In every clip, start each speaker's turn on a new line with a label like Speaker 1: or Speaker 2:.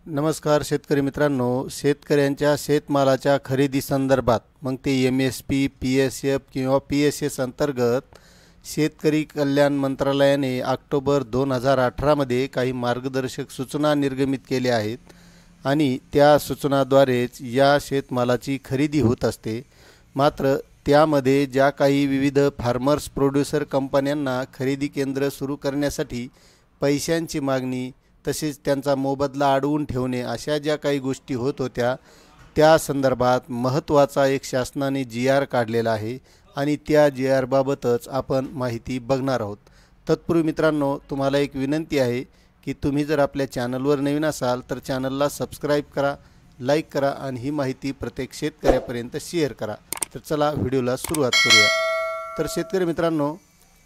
Speaker 1: नमस्कार शेतकरी मित्रांनो, शेतकऱ्यांच्या शेतमालाच्या खरेदी संदर्भात मग ते MSP, PSF किंवा PSS अंतर्गत शेतकरी कल्याण मंत्रालयाने ऑक्टोबर 2018 मध्ये काही मार्गदर्शक सूचना निर्गमित केल्या आहेत आणि त्या सूचनाद्वारेच या शेतमालाची खरेदी होत असते। मात्र त्यामध्ये ज्या काही विविध फार्मर्स प्रोड्युसर कंपन्यांना खरेदी केंद्र सुरू करण्यासाठी पैशांची मागणी तसेच त्यांचा मोबदला अडवून ठेवणे अशा ज्या काही गोष्टी होत होत्या त्या संदर्भात महत्त्वाचा एक शासनाने GR काढलेला आहे आणि त्या GR बाबतच आपण माहिती बघणार आहोत। तत्पूर्वी मित्रांनो, तुम्हाला एक विनंती आहे की तुम्ही जर आपल्या चॅनलवर नवीन असाल तर चॅनलला सबस्क्राइब करा, लाईक करा आणि ही माहिती प्रत्येक शेतकऱ्यापर्यंत शेअर करा। तर चला व्हिडिओला सुरुवात करूया। तर शेतकरी मित्रांनो,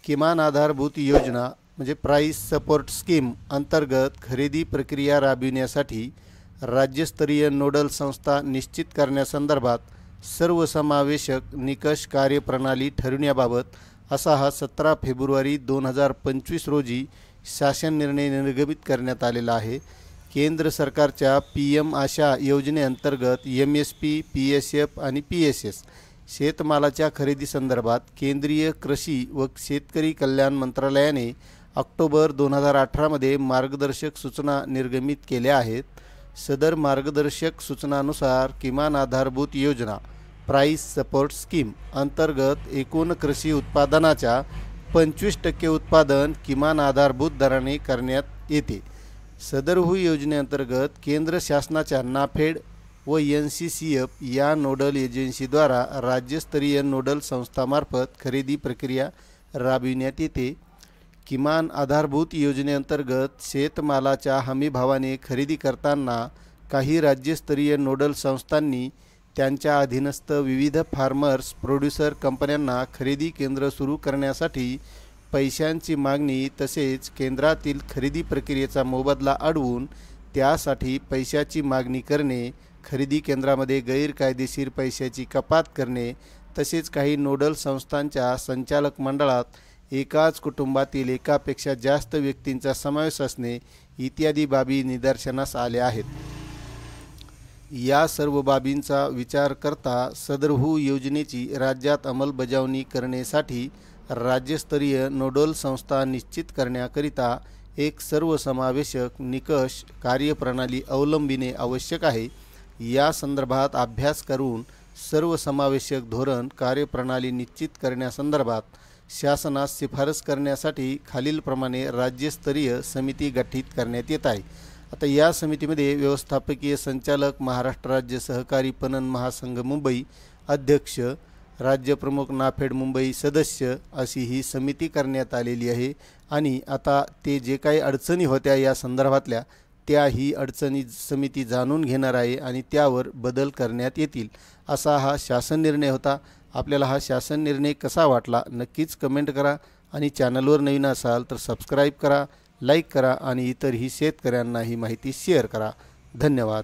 Speaker 1: किमान आधारभूत योजना म्हणजे प्राइस सपोर्ट स्कीम अंतर्गत खरेदी प्रक्रिया राबविण्यासाठी राज्यस्तरीय नोडल संस्था निश्चित करण्यासंदर्भात सर्वसमावेशक निकष कार्यप्रणाली ठरविण्याबाबत असा हा 17 फेब्रुवारी 2025 रोजी शासन निर्णय निर्गमित करण्यात आलेला आहे। केंद्र सरकारच्या PM आशा योजनेअंतर्गत MSP, PSF आणि PSS शेतमालाच्या खरेदी संदर्भात केंद्रीय कृषी व शेतकरी कल्याण मंत्रालयाने ऑक्टोबर 2018 मध्ये मार्गदर्शक सूचना निर्गमित केल्या आहेत। सदर मार्गदर्शक सूचनानुसार किमान आधारभूत योजना प्राइस सपोर्ट स्कीम अंतर्गत एकूण कृषी उत्पादनाच्या 25% उत्पादन किमान आधारभूत दराने करण्यात येते। सदरहू योजनेअंतर्गत केंद्र शासनाच्या नाफेड व NCCF या नोडल एजन्सीद्वारा राज्यस्तरीय नोडल संस्थामार्फत खरेदी प्रक्रिया राबविण्यात येते। किमान आधारभूत योजनेअंतर्गत शेतमालाच्या हमीभावाने खरेदी करताना काही राज्यस्तरीय नोडल संस्थांनी त्यांच्या अधीनस्थ विविध फार्मर्स प्रोड्युसर कंपन्यांना खरेदी केंद्र सुरू करण्यासाठी पैशांची मागणी तसेच केंद्रातील खरेदी प्रक्रियेचा मोबदला अडवून त्यासाठी पैशाची मागणी करणे, खरेदी केंद्रामध्ये गैरकायदेशीर पैशाची कपात करणे तसेच काही नोडल संस्थांच्या संचालक मंडळात एकाच कुटुंबातील एकापेक्षा जास्त व्यक्तींचा समावेश असणे इत्यादी बाबी निदर्शनास आल्या आहेत। या सर्व बाबींचा विचार करता सदरहू योजनेची राज्यात अंमलबजावणी करण्यासाठी राज्यस्तरीय नोडल संस्था निश्चित करण्याकरिता एक सर्वसमावेशक निकष कार्यप्रणाली अवलंबिणे आवश्यक आहे। या संदर्भात अभ्यास करून सर्वसमावेशक धोरण कार्यप्रणाली निश्चित करण्यासंदर्भात शासनास शिफारस करण्यासाठी खालीलप्रमाणे राज्यस्तरीय समिती गठीत करण्यात येत आहे। आता या समितीमध्ये व्यवस्थापकीय संचालक महाराष्ट्र राज्य सहकारी पणन महासंघ मुंबई अध्यक्ष, राज्य प्रमुख नाफेड मुंबई सदस्य अशी ही समिती करण्यात आलेली आहे आणि आता ते जे काही अडचणी होत्या या संदर्भातल्या त्या ही अडचणी समिती जाणून घेणार आहे आणि त्यावर बदल करण्यात येतील असा हा शासन निर्णय होता। आपल्याला हा शासन निर्णय कसा वाटला नक्कीच कमेंट करा आणि चॅनलवर नवीन असाल तर सबस्क्राइब करा, लाईक करा आणि इतरही शेतकऱ्यांना ही माहिती शेअर करा। धन्यवाद।